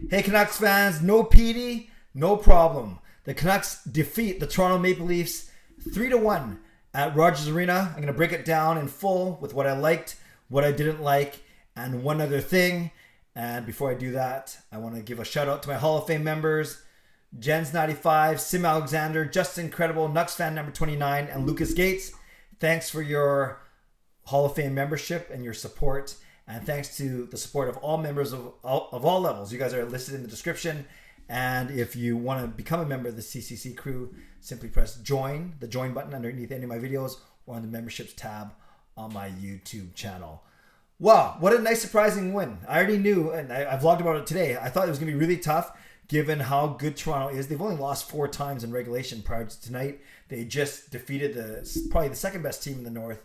Hey Canucks fans, no PD, no problem. The Canucks defeat the Toronto Maple Leafs 3-1 at Rogers Arena. I'm going to break it down in full with what I liked, what I didn't like, and one other thing. And before I do that, I want to give a shout out to my Hall of Fame members, Jens95, simalexander, Justin Credible, nucksfan number 29, and Lucas Gates. Thanks for your Hall of Fame membership and your support. And thanks to the support of all members of all levels. You guys are listed in the description. And if you want to become a member of the CCC Crew, simply press join, the join button underneath any of my videos or on the memberships tab on my YouTube channel. Wow, what a nice surprising win. I already knew, and I vlogged about it today. I thought it was going to be really tough given how good Toronto is. They've only lost 4 times in regulation prior to tonight. They just defeated probably the second best team in the North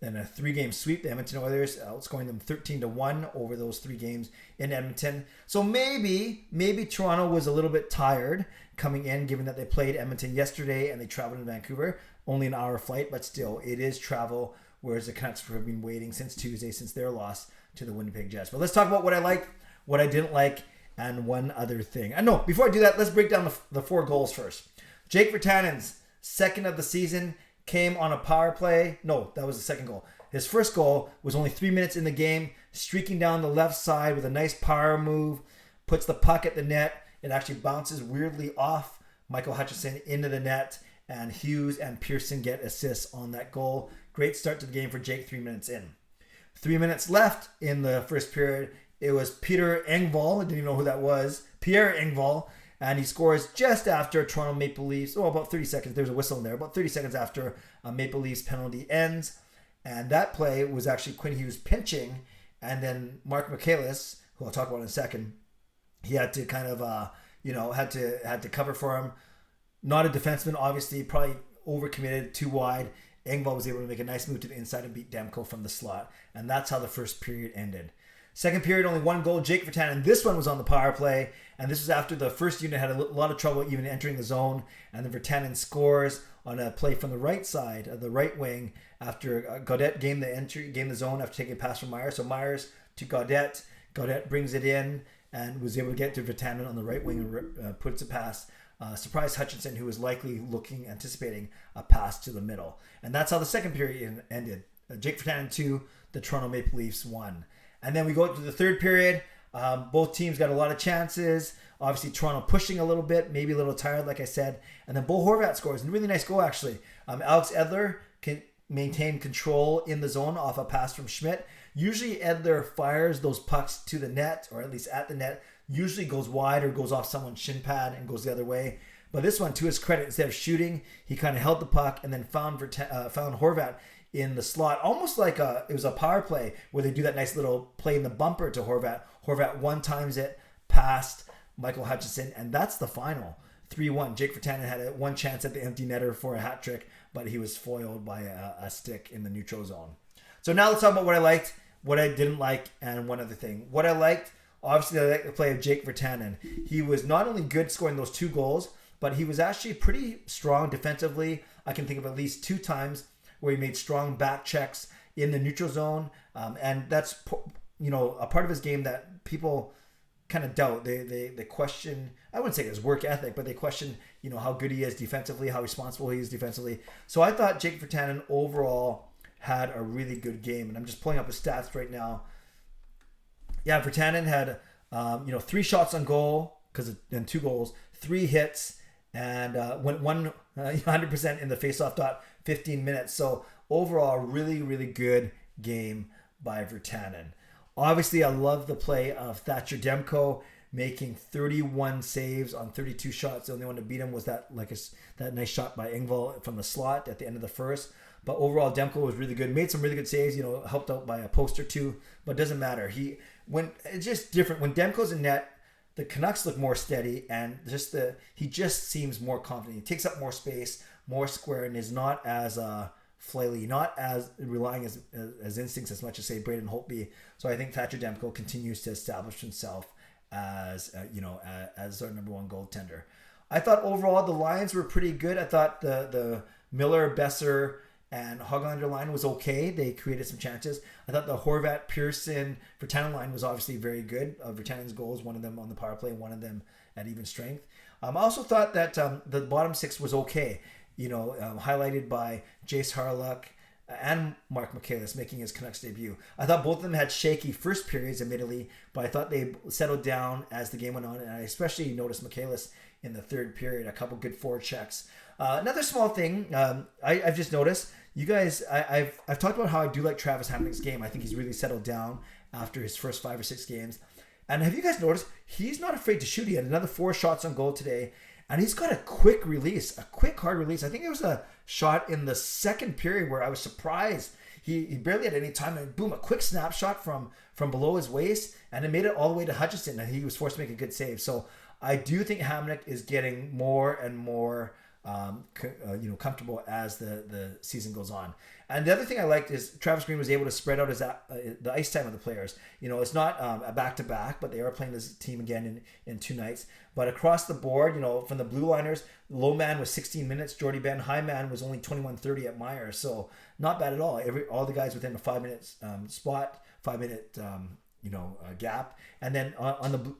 in a 3-game sweep. The Edmonton Oilers outscoring them 13-1 over those 3 games in Edmonton. So maybe Toronto was a little bit tired coming in, given that they played Edmonton yesterday and they traveled to Vancouver. Only an hour flight, but still, it is travel, whereas the Canucks have been waiting since Tuesday, since their loss to the Winnipeg Jets. But let's talk about what I liked, what I didn't like, and one other thing. And no, before I do that, let's break down the 4 goals first. Jake Virtanen's second of the season came on a power play. No, that was the second goal. His first goal was only 3 minutes in the game, streaking down the left side with a nice power move, puts the puck at the net. It actually bounces weirdly off Michael Hutchinson into the net, and Hughes and Pearson get assists on that goal. Great start to the game for Jake 3 minutes in. 3 minutes left in the first period. It was Peter Engvall. I didn't even know who that was. Pierre Engvall. And he scores just after Toronto Maple Leafs. About 30 seconds. There's a whistle in there. About 30 seconds after a Maple Leafs penalty ends. And that play was actually Quinn Hughes pinching. And then Mark Mckenzie, who I'll talk about in a second, he had to kind of, had to cover for him. Not a defenseman, obviously. Probably overcommitted, too wide. Engvall was able to make a nice move to the inside and beat Demko from the slot. And that's how the first period ended. Second period, only 1 goal, Jake Virtanen. This one was on the power play, and this was after the first unit had a lot of trouble even entering the zone, and then Virtanen scores on a play from the right side of the right wing after Gaudette gained the zone after taking a pass from Myers. So Myers to Gaudette. Gaudette brings it in and was able to get to Virtanen on the right wing and puts a pass. Surprised Hutchinson, who was likely anticipating a pass to the middle. And that's how the second period ended. Jake Virtanen 2, the Toronto Maple Leafs 1. And then we go to the third period. Both teams got a lot of chances. Obviously, Toronto pushing a little bit, maybe a little tired, like I said. And then Bo Horvat scores. A really nice goal, actually. Alex Edler can maintain control in the zone off a pass from Schmidt. Usually, Edler fires those pucks to the net, or at least at the net. Usually goes wide or goes off someone's shin pad and goes the other way. But this one, to his credit, instead of shooting, he kind of held the puck and then found Horvat in the slot, almost like it was a power play where they do that nice little play in the bumper to Horvat. Horvat one-times it past Michael Hutchinson, and that's the final. 3-1. Jake Virtanen had one chance at the empty netter for a hat trick, but he was foiled by a stick in the neutral zone. So now let's talk about what I liked, what I didn't like, and one other thing. What I liked, obviously I liked the play of Jake Virtanen. He was not only good scoring those 2 goals, but he was actually pretty strong defensively. I can think of at least 2 times where he made strong back checks in the neutral zone. And that's, a part of his game that people kind of doubt. They question, I wouldn't say his work ethic, but they question, how good he is defensively, how responsible he is defensively. So I thought Jake Virtanen overall had a really good game. And I'm just pulling up his stats right now. Yeah, Virtanen had, 3 shots on goal, and 2 goals, 3 hits, and went 100% in the faceoff dot, 15 minutes. So overall, really, really good game by Virtanen. Obviously, I love the play of Thatcher Demko making 31 saves on 32 shots. The only one to beat him was that nice shot by Engvall from the slot at the end of the first. But overall, Demko was really good. Made some really good saves. Helped out by a post or 2. But it doesn't matter. It's just different when Demko's in net. The Canucks look more steady, and he just seems more confident. He takes up more space, more square, and is not as flaily, not as relying as instincts as much as say Braden Holtby. So I think Thatcher Demko continues to establish himself as our number 1 goaltender. I thought overall the lines were pretty good. I thought the Miller, Besser, and Hoglander line was okay. They created some chances. I thought the Horvat, Pearson, Virtanen line was obviously very good. Virtanen's goals, one of them on the power play, one of them at even strength. I also thought that the bottom six was okay. Highlighted by Jace Harlock and Mark Mckenzie making his Canucks debut. I thought both of them had shaky first periods, admittedly, but I thought they settled down as the game went on, and I especially noticed Mckenzie in the third period, a couple good forward checks. Another small thing I've just noticed, you guys, I've talked about how I do like Travis Hamonic's game. I think he's really settled down after his first 5 or 6 games. And have you guys noticed, he's not afraid to shoot. He had another 4 shots on goal today. And he's got a quick release, a quick, hard release. I think there was a shot in the second period where I was surprised. He barely had any time. And boom, a quick snapshot from below his waist. And it made it all the way to Hutchinson. And he was forced to make a good save. So I do think Hamonic is getting more and more comfortable as the season goes on. And the other thing I liked is Travis Green was able to spread out the ice time of the players. It's not a back-to-back, but they are playing this team again in 2 nights. But across the board, from the blue liners, low man was 16 minutes. Jordy Ben, high man was only 21:30 at Myers. So not bad at all. All the guys within a 5 minute spot, 5 minute gap. And then on the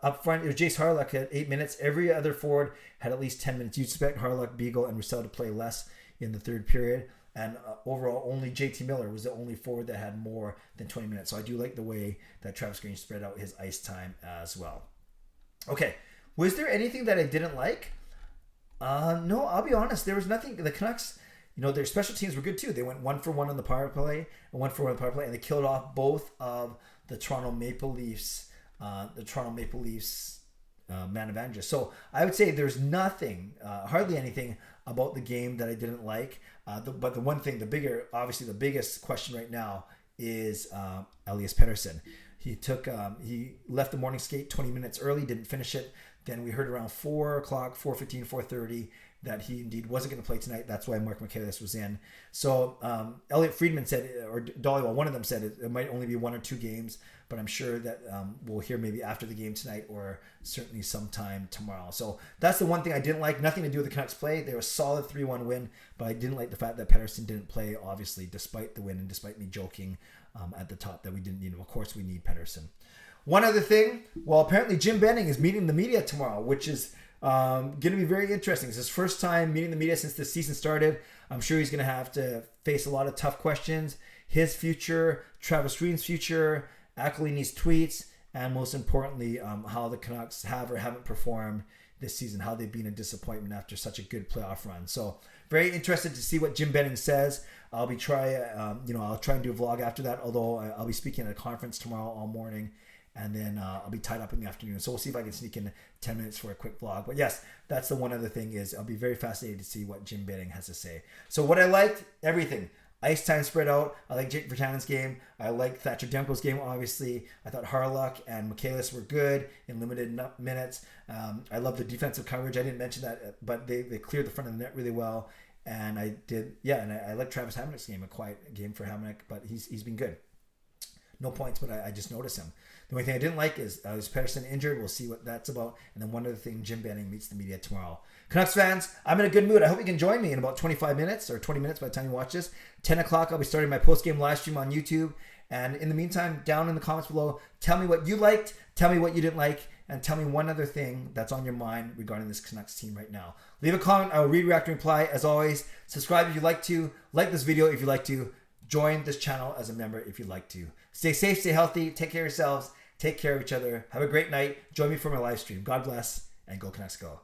up front, it was Jace Harlock at 8 minutes. Every other forward had at least 10 minutes. You'd expect Harlock, Beagle, and Roussel to play less in the third period. And overall, only JT Miller was the only forward that had more than 20 minutes. So I do like the way that Travis Green spread out his ice time as well. Okay, was there anything that I didn't like? No, I'll be honest. There was nothing. The Canucks, their special teams were good too. They went 1 for 1 on the power play and 1 for 1 on the power play, and they killed off both of the Toronto Maple Leafs man advantages. So I would say there's nothing, hardly anything about the game that I didn't like. But the one thing, the biggest question right now is Elias Pettersson. He left the morning skate 20 minutes early, didn't finish it. Then we heard around 4 o'clock, 4:15, 4:30 that he indeed wasn't going to play tonight. That's why Mark Mckenzie was in. So Elliot Friedman said, or Dollywell, one of them said it might only be 1 or 2 games, but I'm sure that we'll hear maybe after the game tonight or certainly sometime tomorrow. So that's the one thing I didn't like. Nothing to do with the Canucks play. They were a solid 3-1 win, but I didn't like the fact that Pettersson didn't play, obviously, despite the win and despite me joking at the top that we didn't need him. Of course, we need Pettersson. One other thing, apparently Jim Benning is meeting the media tomorrow, which is going to be very interesting. It's his first time meeting the media since the season started. I'm sure he's going to have to face a lot of tough questions. His future, Travis Green's future, Aquilini's tweets, and most importantly, how the Canucks have or haven't performed this season, how they've been a disappointment after such a good playoff run. So very interested to see what Jim Benning says. I'll try and do a vlog after that, although I'll be speaking at a conference tomorrow all morning. And then I'll be tied up in the afternoon. So we'll see if I can sneak in 10 minutes for a quick vlog. But yes, that's the one other thing is I'll be very fascinated to see what Jim Benning has to say. So what I liked, everything. Ice time spread out. I like Jake Virtanen's game. I like Thatcher Demko's game, obviously. I thought Harlock and Mckenzie were good in limited minutes. I love the defensive coverage. I didn't mention that, but they cleared the front of the net really well. And I like Travis Hamonic's game, a quiet game for Hamonic, but he's been good. No points, but I just noticed him. The only thing I didn't like is Pettersson injured. We'll see what that's about. And then one other thing, Jim Benning meets the media tomorrow. Canucks fans, I'm in a good mood. I hope you can join me in about 25 minutes or 20 minutes by the time you watch this. 10 o'clock, I'll be starting my post-game live stream on YouTube. And in the meantime, down in the comments below, tell me what you liked, tell me what you didn't like, and tell me one other thing that's on your mind regarding this Canucks team right now. Leave a comment. I will read, react, and reply. As always, subscribe if you'd like to. Like this video if you'd like to. Join this channel as a member if you'd like to. Stay safe, stay healthy, take care of yourselves, take care of each other. Have a great night. Join me for my live stream. God bless, and go Canucks go.